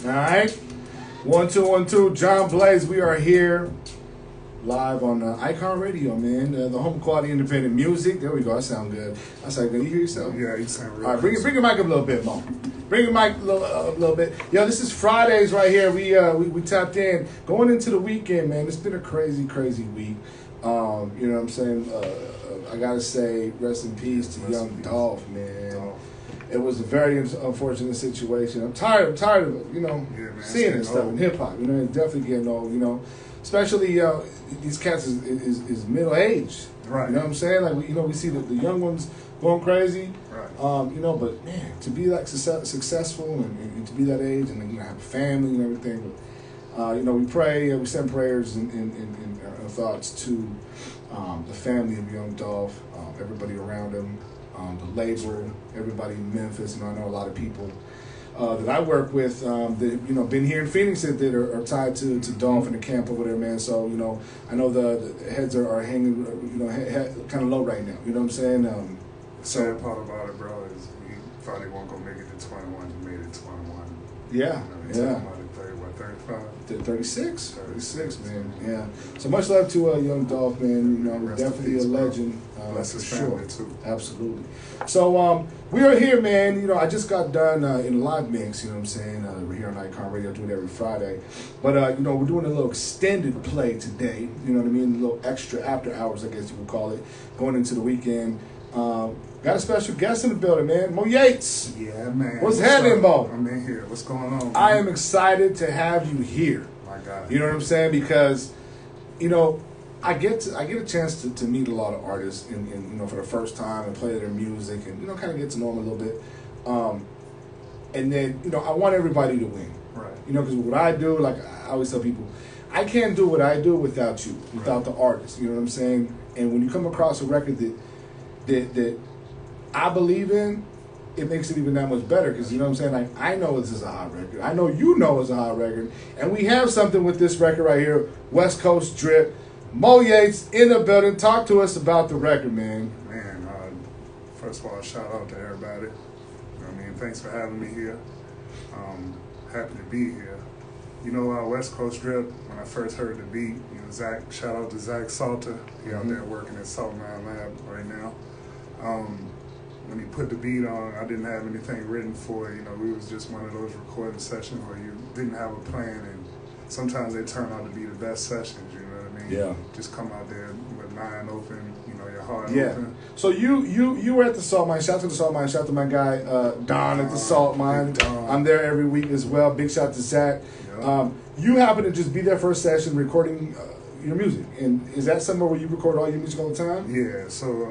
All right. 1 2 1 2. John Blaze. We are here live on Ikon Radio, man. The home quality independent music. There we go. I sound good. I sound good. You hear yourself? Yeah, you sound real. All right. Bring your mic up a little bit, Mo. Bring your mic a little bit. Yo, this is Fridays right here. We tapped in going into the weekend, man. It's been a crazy week. You know what I'm saying? I gotta say, rest in peace to young Dolph, man. It was a very unfortunate situation. I'm tired of seeing this stuff in hip hop. You know, it's definitely getting old. You know, especially these cats is middle aged. Right. You know what I'm saying? Like we see the young ones going crazy. Right. You know, but man, to be like successful and to be that age and have a family and everything. But, you know, we pray. We send prayers and thoughts to the family of young Dolph, everybody around him. The label, everybody in Memphis. You know, I know a lot of people that I work with that been here in Phoenix that are tied to Dolph and the camp over there, man. So I know the heads are hanging, kind of low right now. You know what I'm saying? The sad part about it, bro, is he thought he wasn't gonna make it to 21. He made it 21. Yeah, yeah. 36? 36, man. Yeah. So much love to young Dolph, man. You know, definitely a legend. Bless his family too. Absolutely. So we are here, man. You know, I just got done in a live mix. You know what I'm saying? We're here on Ikon Radio, do it every Friday. But we're doing a little extended play today. You know what I mean? A little extra after hours, I guess you would call it, going into the weekend. Got a special guest in the building, man. Mo Yates. Yeah, man. What's happening, Mo? I'm in here. What's going on, man? I am excited to have you here. My God. You know what I'm saying? Because, I get a chance to meet a lot of artists and for the first time and play their music and, kind of get to know them a little bit. And then, I want everybody to win. Right. Because what I do, like I always tell people, I can't do what I do without you, without the artist. You know what I'm saying? And when you come across a record that I believe in, it makes it even that much better because, you know what I'm saying? Like, I know this is a hot record. I know you know it's a hot record. And we have something with this record right here, West Coast Drip. Mo Yates in the building. Talk to us about the record, man. Man, first of all, shout out to everybody. Thanks for having me here. Happy to be here. West Coast Drip, when I first heard the beat, Zach, shout out to Zach Salter. He out there working at Salt Mine Lab right now. When he put the beat on, I didn't have anything written for it. We was just one of those recording sessions where you didn't have a plan, and sometimes they turn out to be the best sessions, you know what I mean? Yeah. Just come out there with mind open, your heart open. Yeah. So you were at the Salt Mine. Shout out to the Salt Mine. Shout out to my guy, Don at the Salt Mine. I'm there every week as well. Big shout out to Zach. Yeah. You happen to just be there for a session recording your music. And is that somewhere where you record all your music all the time? Yeah. So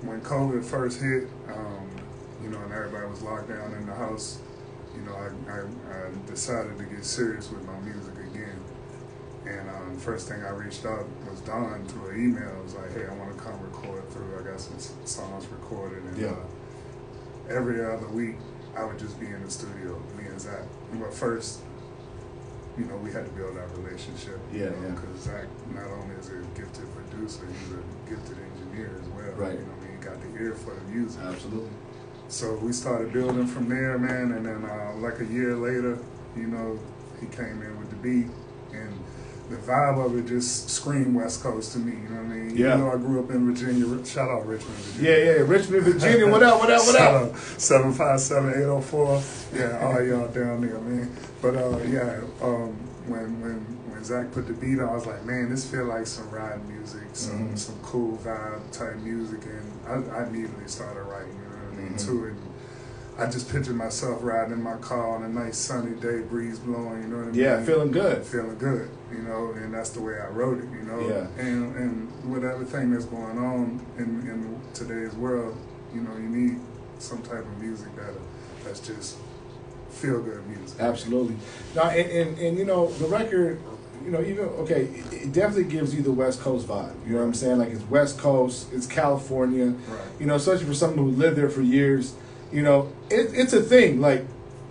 when COVID first hit, and everybody was locked down in the house, I decided to get serious with my music again. And first thing I reached out was Don through an email. It was like, hey, I want to come record through. I got some songs recorded. And every other week, I would just be in the studio, me and Zach. But first, we had to build our relationship. Because Zach not only is a gifted producer, he's a gifted engineer as well. Right. He got the ear for the music. Absolutely. So we started building from there, man. And then like a year later, he came in with the beat. And the vibe of it just screamed West Coast to me, you know what I mean? Yeah. Even though I grew up in Virginia. Shout out Richmond, Virginia. Yeah, Richmond, Virginia. What up? Shout out 757-804. Yeah, all y'all down there, man. But when Zach put the beat on, I was like, man, this feel like some ride music, some cool vibe type music, and I immediately started writing, you know what I mean, to it. I just pictured myself riding in my car on a nice sunny day, breeze blowing, you know what I mean? Yeah, feeling good. Feeling good, and that's the way I wrote it, Yeah. And with everything that's going on in today's world, you need some type of music that's just feel-good music. Absolutely. Now, and the record, it definitely gives you the West Coast vibe. You know what I'm saying? Like, it's West Coast, it's California. Right. Especially for someone who lived there for years. It's a thing. Like,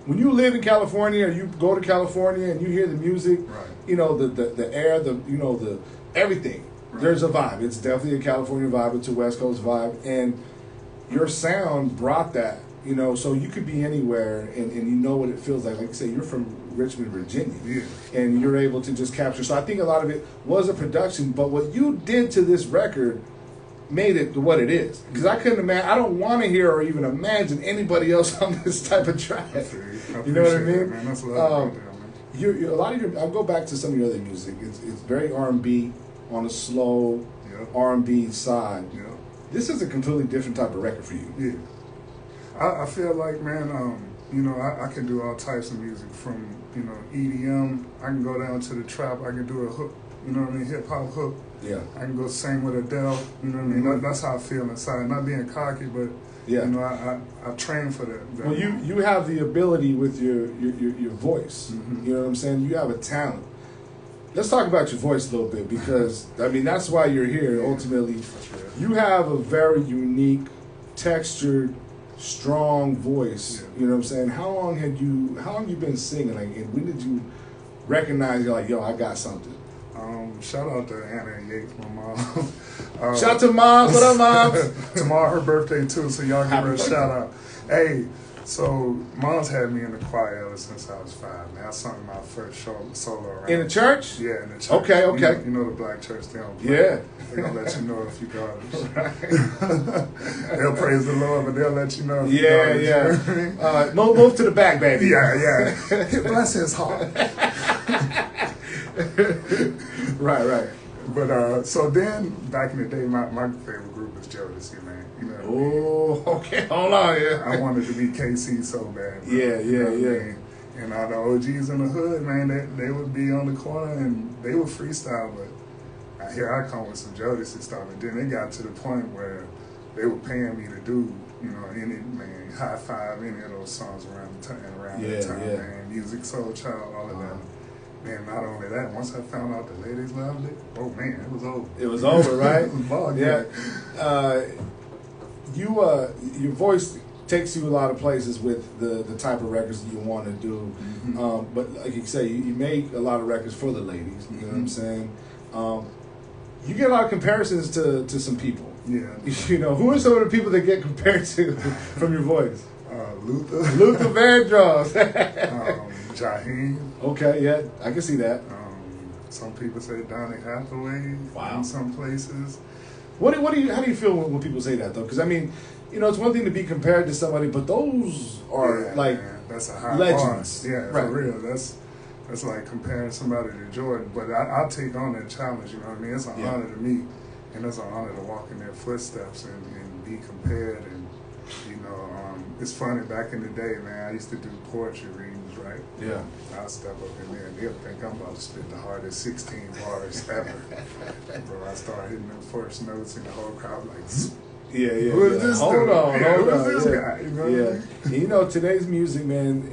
when you live in California or you go to California and you hear the music, right. The air, the everything. Right. There's a vibe. It's definitely a California vibe. It's a West Coast vibe, and your sound brought that. You know, so you could be anywhere, and you know what it feels like. Like you say, you're from Richmond, Virginia, Yeah. and you're able to just capture. So I think a lot of it was a production, but what you did to this record made it what it is. Because I couldn't imagine. I don't want to hear or even imagine anybody else on this type of track. You know what I mean? That, man. That's a lot right there, man. A lot of your. I'll go back to some of your other music. It's very R&B on a slow R&B side. Yeah. This is a completely different type of record for you. Yeah. I feel like, man, you know, I can do all types of music from, you know, EDM. I can go down to the trap. I can do a hook, you know what I mean, hip hop hook. Yeah. I can go sing with Adele. You know what I mean? Mm-hmm. That's how I feel inside. Not being cocky, but Yeah. you know, I train for that. Well, you have the ability with your voice. Mm-hmm. You know what I'm saying? You have a talent. Let's talk about your voice a little bit because I mean that's why you're here. Ultimately, you have a very unique, textured, strong voice. Yeah. You know what I'm saying? How long you been singing? Like, and when did you recognize you're like, yo, I got something? Shout out to Anna and Yates, my mom. Shout out to moms. What up, moms? Tomorrow her birthday too, so y'all give her a Happy shout out. Hey, so mom's had me in the choir ever since I was 5. Man, I sung my first solo around. In the church? Yeah, in the church. Okay, okay. You know the black church, they don't play. Yeah. They're going to let you know if you garbage. They'll praise the Lord, but they'll let you know if you Yeah, garbage. yeah. You know what I mean? Move to the back, baby. Yeah. Bless his heart. Right. But so then, back in the day, my favorite group was Jodeci, man. You know what I mean? Oh, okay. Hold on, yeah. I wanted to be KC so bad. Bro. Yeah. You know what I mean? And all the OGs in the hood, man, they would be on the corner and they would freestyle, but here I come with some Jodeci stuff. And then they got to the point where they were paying me to do, you know, high five any of those songs around that time, man. Music, Soul Child, all of that. Man, not only that, once I found out the ladies loved it, oh man, it was over. It was over, right? It was ball Yeah. game. Your voice takes you a lot of places with the type of records that you want to do. Mm-hmm. But like you say, you make a lot of records for the ladies. You know what I'm saying? You get a lot of comparisons to some people. Yeah. You know, who are some of the people that get compared to from your voice? Luther Vandross. Jaheim. Okay, yeah, I can see that. Some people say Donny Hathaway. Wow. In some places. How do you feel when people say that though? Because I mean, you know, it's one thing to be compared to somebody, but those are like man, that's a high legends. bar. Yeah, right. for real. That's like comparing somebody to Jordan. But I'll take on that challenge. You know what I mean? It's an honor to me, and it's an honor to walk in their footsteps and be compared. And you know, it's funny. Back in the day, man, I used to do poetry readings, right? Yeah. I'll step up in there and they'll think I'm about to spit the hardest 16 bars ever. Bro, I start hitting them first notes and the whole crowd like, Yeah. who is this Hold dude? on. Who is this guy? You know what I mean? And you know, today's music, man,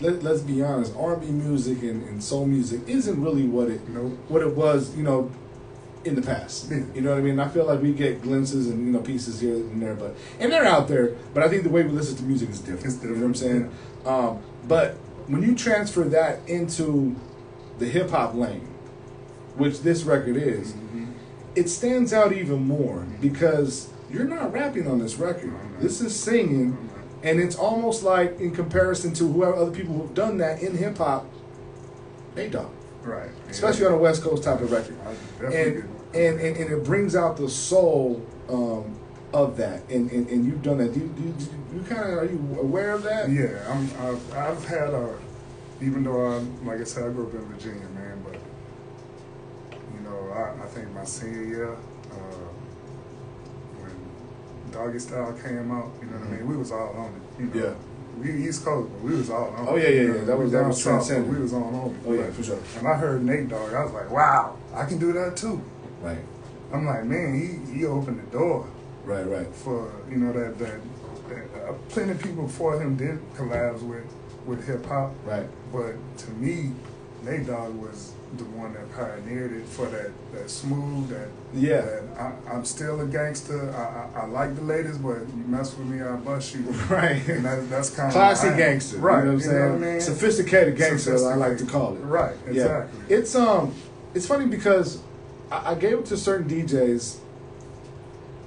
let's be honest, R&B music and soul music isn't really what it was, you know, in the past. Yeah. You know what I mean? I feel like we get glimpses and, you know, pieces here and there, and they're out there, but I think the way we listen to music is different. It's different. You know what I'm saying? But when you transfer that into the hip hop lane, which this record is, it stands out even more because you're not rapping on this record. This is singing, and it's almost like in comparison to whoever other people who've done that in hip hop, they don't. Right. Especially on a West Coast type of record. And it brings out the soul of that, and you've done that. You kind of, are you aware of that? Yeah, I've had even though like I said, I grew up in Virginia, man, but you know, I think my senior year, when Doggy Style came out, you know what I mean, we was all on it. You know? Yeah. We East Coast, but we was all on it. Oh yeah. You know? That was down south, transcendent. but we was all on it. Oh yeah, for sure. And I heard Nate Dogg, I was like, wow, I can do that too. Right. I'm like, man, he opened the door. Right. For, you know, that plenty of people before him did collabs with hip hop. Right. But to me, Nate Dogg was the one that pioneered it for that smooth, that I'm still a gangster. I like the ladies, but you mess with me, I'll bust you. Right. And that's kind of classy gangster. Right. You know what I'm saying? What I mean? Sophisticated gangster, I like to call it. Right. Exactly. Yeah. It's funny because I gave it to certain DJs,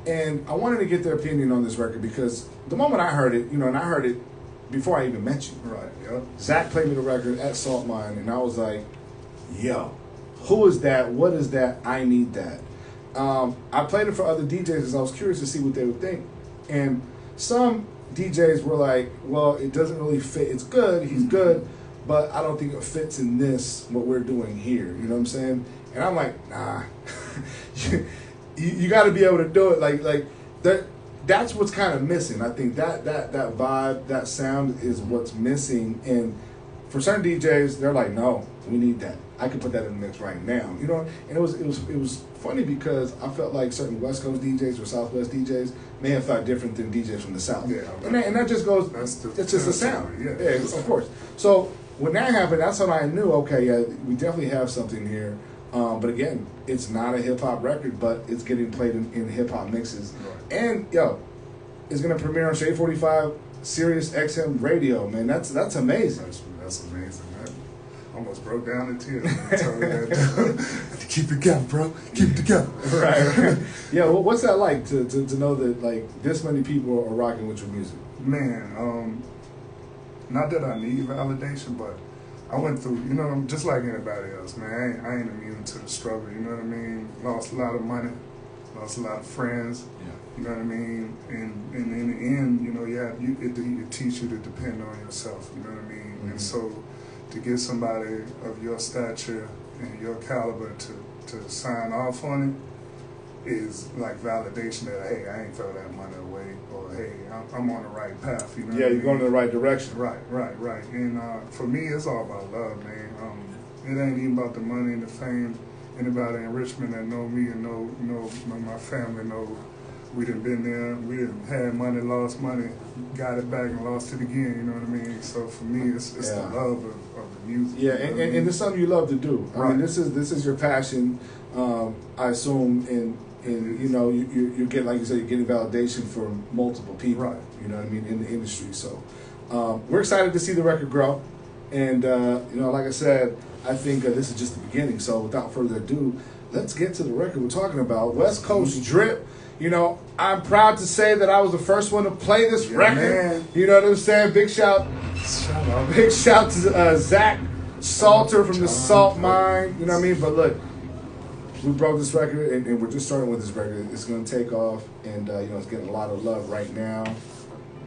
and I wanted to get their opinion on this record because the moment I heard it, and I heard it before I even met you. Right. Yep. Zach played me the record at Salt Mine, and I was like, yo, who is that? What is that? I need that. I played it for other DJs because I was curious to see what they would think. And some DJs were like, well, it doesn't really fit. It's good. He's good. But I don't think it fits in this, what we're doing here. You know what I'm saying? And I'm like, nah. you got to be able to do it. Like that. That's what's kind of missing. I think that vibe, that sound is what's missing. And for certain DJs, they're like, no, we need that. I can put that in the mix right now. And it was funny because I felt like certain West Coast DJs or Southwest DJs may have felt different than DJs from the South. Yeah, and that just goes. It's just a sound. Yeah, of course. So when that happened, that's when I knew. Okay, yeah, we definitely have something here. But again, it's not a hip hop record, but it's getting played in hip hop mixes. Right. And it's gonna premiere on Shade 45 Sirius XM Radio. Man, that's amazing. That's amazing. I almost broke down in tears. Keep it going, bro. Keep it going. Right. Yeah. Well, what's that like to know that like this many people are rocking with your music? Man, not that I need validation, but I went through, I'm just like anybody else, man. I ain't immune to the struggle, you know what I mean? Lost a lot of money, lost a lot of friends, you know what I mean? And in the end, it teach you to depend on yourself, you know what I mean? Mm-hmm. And so to get somebody of your stature and your caliber to sign off on it is like validation that, hey, I ain't throw that money away, or hey, I'm on the right path, you know what I mean? You're going in the right direction. Right. And for me, it's all about love, man. It ain't even about the money and the fame. Anybody in Richmond that know me and know my family know we done been there. We done had money, lost money, got it back and lost it again, you know what I mean? So for me, it's the love of the music. Yeah, and it's something you love to do. I mean, this is your passion, I assume, and you get, like you said, you're getting validation from multiple people. Right. You know what I mean, in the industry. So we're excited to see the record grow, and like I said, I think this is just the beginning. So without further ado, let's get to the record we're talking about, West Coast Drip. I'm proud to say that I was the first one to play this record. Man. You know what I'm saying? Big shout to Zach Salter from the Salt Mine. You know what I mean? But look, we broke this record, and we're just starting with this record. It's going to take off, and it's getting a lot of love right now.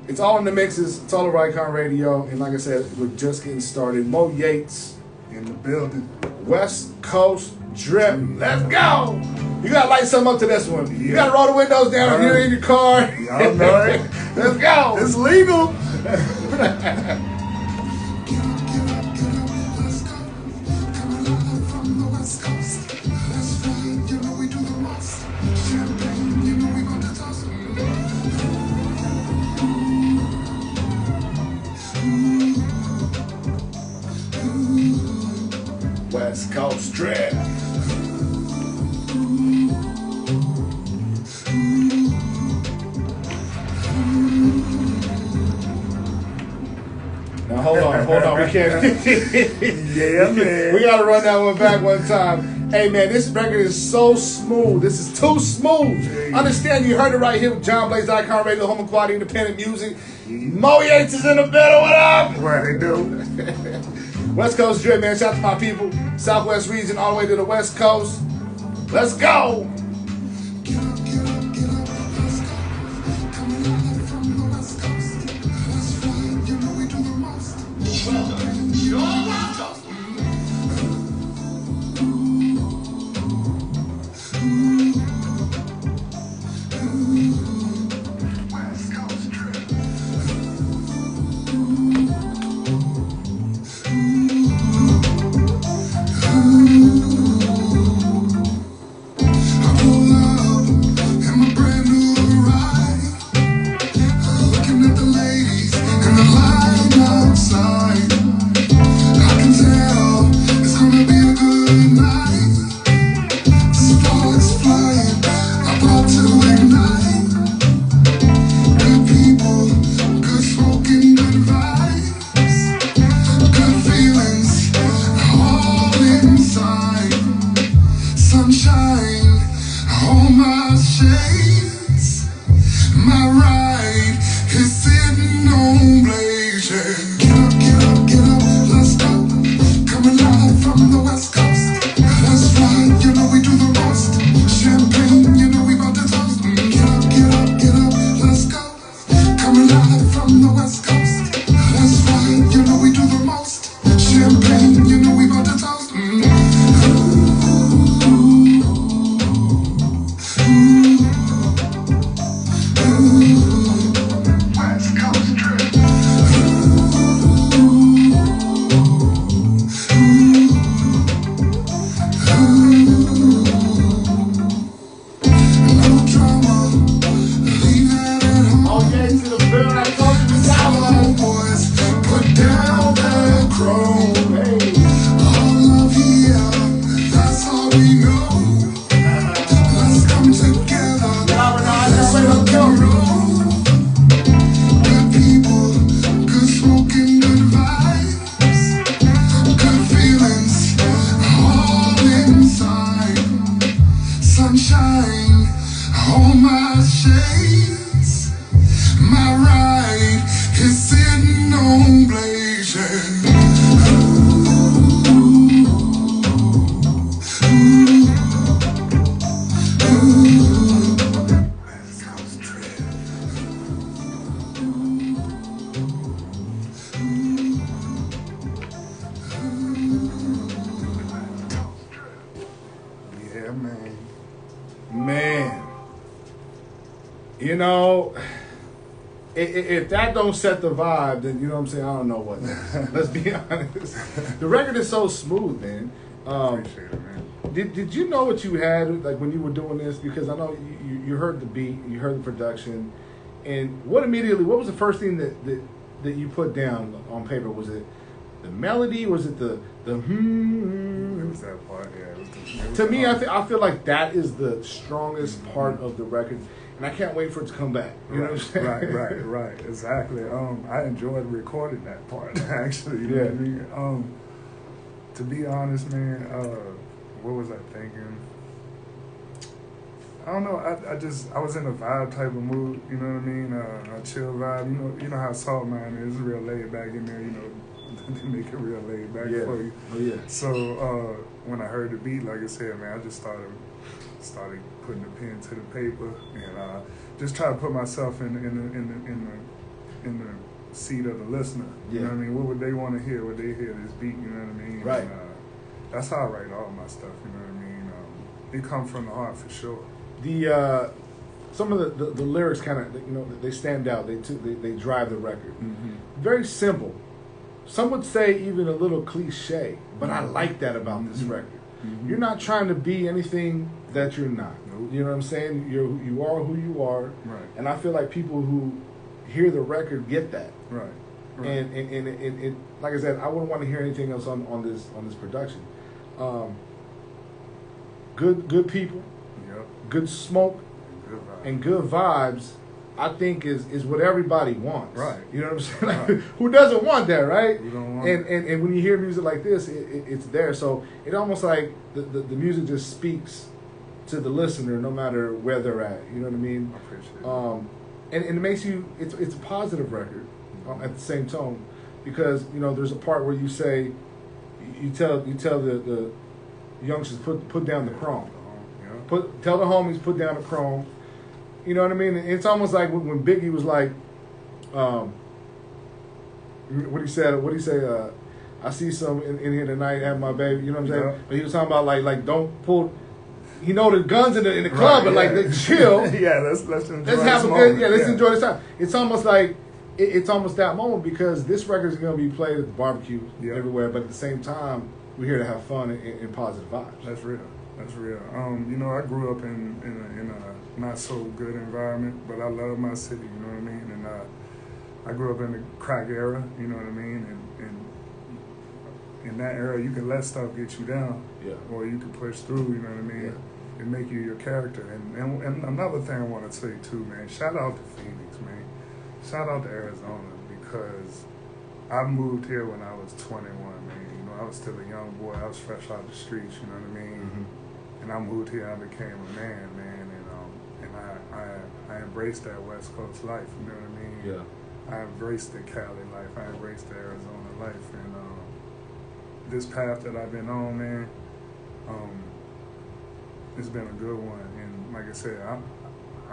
It's all in the mixes. It's all over Icon Radio, and like I said, we're just getting started. Mo Yates in the building. West Coast Drip. Let's go. You gotta light something up to this one. You gotta roll the windows down here in your car. Y'all know it. Let's go. It's legal. West Coast Drip. Now hold on, we can't. Yeah, man. We gotta run that one back one time. Hey man, this record is so smooth. This is too smooth. Hey. Understand you heard it right here with John Blaze, Icon Radio, home of quality independent music. Mo Yates is in the middle. What up? What they do? West Coast Drip, man. Shout out to my people. Southwest region all the way to the West Coast. Let's go. chrome. Hey. All of here, that's all we know. Let's come together. Let's rock and roll. Good people, good smoking, good vibes, good feelings, all inside. Sunshine on my shades. My ride is sitting on blazing. Yeah, man. Man, you know, if that don't set the vibe, then you know what I'm saying, I don't know what does. Let's be honest. The record is so smooth, man. Appreciate it, man. Did you know what you had like when you were doing this? Because I know you heard the beat, you heard the production, and what was the first thing that you put down on paper? Was it the melody? Was it the It was that part, yeah. It was To me, I feel like that is the strongest part of the record, and I can't wait for it to come back. You know what I'm saying? Right, exactly. I enjoyed recording that part, actually. You know what I mean? To be honest, man, what was I thinking? I don't know. I was in a vibe type of mood. You know what I mean? A chill vibe. You know how Salt Mine is real laid back in there. You know, they make it real laid back for you. Oh yeah. So when I heard the beat, like I said, man, I just started putting the pen to the paper and just try to put myself in the seat of the listener. You know what I mean? What would they want to hear? Would they hear this beat? You know what I mean? Right. And, that's how I write all my stuff. You know what I mean? It comes from the heart for sure. The some of the lyrics kind of they stand out. They drive the record. Mm-hmm. Very simple. Some would say even a little cliche, but I like that about this record. Mm-hmm. You're not trying to be anything that you're not. Nope. You know what I'm saying? You are who you are. Right. And I feel like people who hear the record get that. Right. And like I said, I wouldn't want to hear anything else on this production. Good people, Yep. good smoke, Good vibe. and good vibes. I think is what everybody wants. Right. You know what I'm saying? Like, Right. who doesn't want that, right? Who don't want and when you hear music like this, it's there. So it almost like the music just speaks to the listener, no matter where they're at. You know what I mean? I appreciate it. And it makes you. It's a positive record at the same tone, because there's a part where you say, you tell the youngsters put down the chrome. Yeah. Tell the homies put down the chrome. You know what I mean? It's almost like when Biggie was like, what he say? I see some in here tonight, have my baby. You know what I'm saying? Yeah. But he was talking about like don't pull. He know the guns in the club, but like they chill. Yeah, let's enjoy Let's have this a moment. good. Yeah, let's enjoy this time. It's almost like it's almost that moment, because this record is going to be played at the barbecue everywhere, but at the same time, we're here to have fun and positive vibes. That's real. That's real. I grew up in a not so good environment, but I love my city. You know what I mean? And I grew up in the crack era. You know what I mean? And in that era, you can let stuff get you down, or you can push through. You know what I mean? Yeah. And make you your character. And another thing I want to say too, man. Shout out to Phoenix, man. Shout out to Arizona, because I moved here when I was 21, man. I was still a young boy. I was fresh out the streets, you know what I mean? Mm-hmm. And I moved here. I became a man, and I embraced that West Coast life. You know what I mean? Yeah. I embraced the Cali life. I embraced the Arizona life, and this path that I've been on, man, it's been a good one. And like I said, I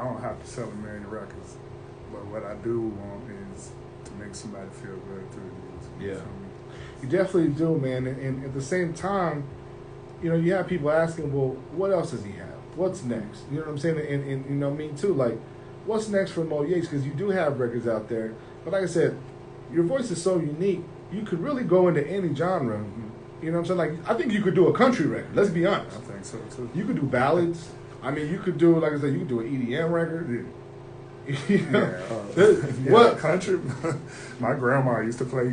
don't have to sell a million records, but what I do want is to make somebody feel good through the music. Yeah. You feel me? You definitely do, man. And at the same time, you have people asking, well, what else does he have? What's next? You know what I'm saying? And me too. Like, what's next for Mo Yates? Because you do have records out there. But like I said, your voice is so unique. You could really go into any genre. You know what I'm saying? Like, I think you could do a country record. Let's be honest. I think so too. You could do ballads. I mean, you could do, like I said, you could do an EDM record. Yeah. What country? My grandma used to play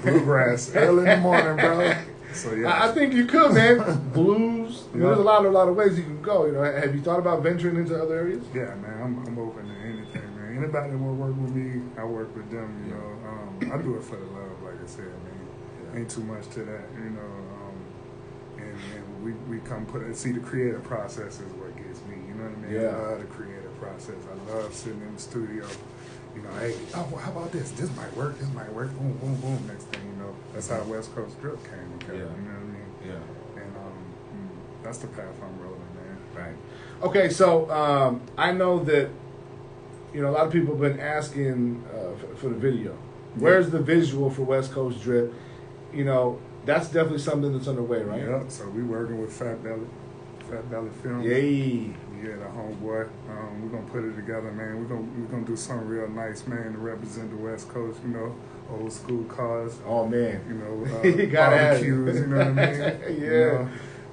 bluegrass early in the morning, bro. So yeah, I think you could, man. Blues. There's a lot of ways you can go. Have you thought about venturing into other areas? Yeah, man. I'm open to anything, man. Anybody that will work with me, I work with them. You know, I do it for the love, like I said, man. Ain't too much to that, and we come see the creative process is what gets me. You know what I mean? Yeah. I love the creative process. I love sitting in the studio. Hey, well, how about this? This might work. This might work. Boom, boom, boom. Next thing you know, that's how West Coast Drip came together. You know what I mean? Yeah. And that's the path I'm rolling, man. Right. Okay, so I know that a lot of people have been asking for the video. Where's the visual for West Coast Drip? That's definitely something that's underway, right? Yeah. So we working with Fat Belly Films. Yay. Yeah, the homeboy. We're gonna put it together, man. We're gonna do something real nice, man, to represent the West Coast. Old school cars. Oh man. You barbecues. You know what I mean? Yeah.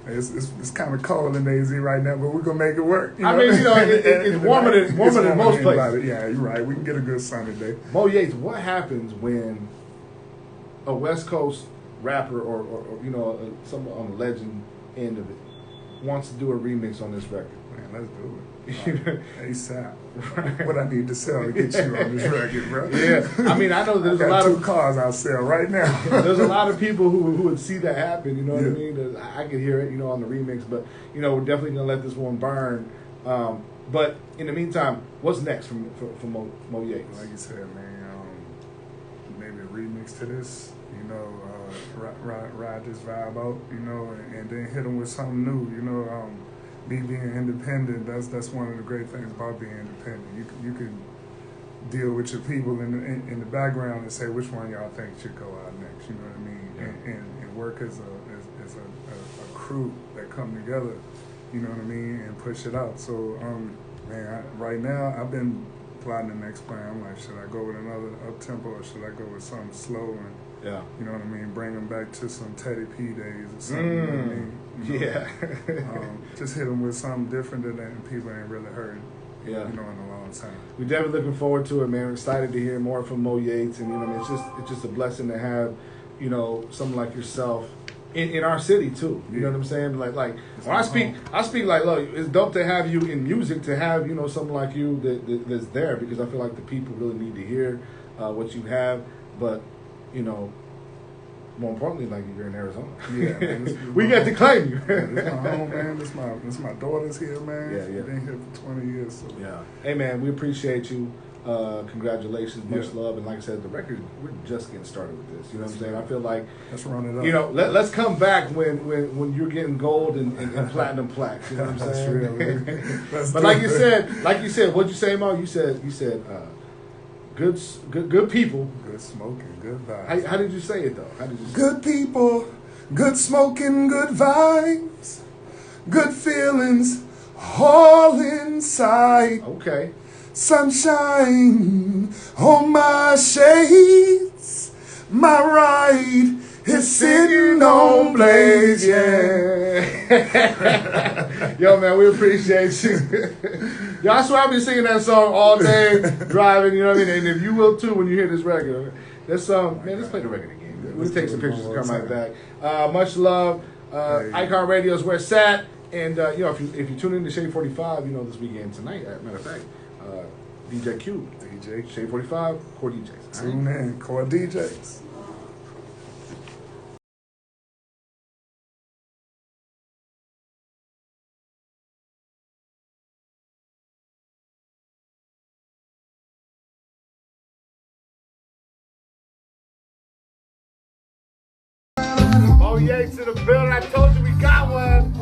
It's kind of cold in AZ right now, but we're gonna make it work. I mean, it's warmer than most places. Yeah, you're right. We can get a good sunny day. Mo Yates, what happens when a West Coast rapper or someone on the legend end of it wants to do a remix on this record? Man, let's do it. ASAP. Right. What I need to sell to get you on this record, bro. Yeah. I mean, I know there's a lot of of cars I'll sell right now. There's a lot of people who would see that happen, you know what I mean? I could hear it, on the remix, but we're definitely gonna let this one burn. But in the meantime, what's next for Mo Yates? Like you said, man, maybe a remix to this, ride this vibe out, and then hit them with something new, me being independent, that's one of the great things about being independent. You can deal with your people in the background and say which one y'all think should go out next. You know what I mean? Yeah. And work as a crew that come together. You know what I mean? And push it out. So man, right now I've been plotting the next plan. I'm like, should I go with another up tempo or should I go with something slow and you know what I mean? Bring them back to some Teddy P days or something. You know what I mean? Just hit them with something different that people ain't really heard. In a long time. We're definitely looking forward to it, man. We're excited to hear more from Mo Yates, and it's just a blessing to have someone like yourself in our city too. You know what I'm saying? Like when I speak like, look, it's dope to have you in music, to have someone like you that's there, because I feel like the people really need to hear what you have, but more importantly, like you're in Arizona. Yeah, man, we got to claim you. This my home, man. This my daughter's here, man. Yeah. She's been here for 20 years. So. Yeah. Hey, man, we appreciate you. Congratulations, much love, and like I said, the record, we're just getting started with this. You know what I'm saying? I feel like let's run it up. Let's come back when you're getting gold and platinum plaques. You know what I'm saying? Real, but like you said, what'd you say, Mo? You said good people. Good smoking, good vibes. How did you say it, though? Good people, good smoking, good vibes, good feelings, all inside. Okay. Sunshine on my shades, my ride is sitting on blaze, Yo, man, we appreciate you. Yo, I swear I've been singing that song all day driving, you know what I mean? And if you will too when you hear this record. That song, man, let's play the record again. We'll take some pictures and come right back. Much love. Ikon Radio is where it's at. And, if you tune in to Shade 45, this weekend tonight, as a matter of fact, DJ Q, Shade 45, core DJs. Tune in, core DJs. Mo Yates to the building. I told you we got one.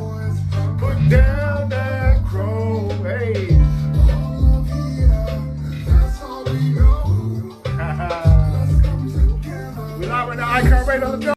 Put down that crow. Hey. We live on the Ikon Radio. Let's go.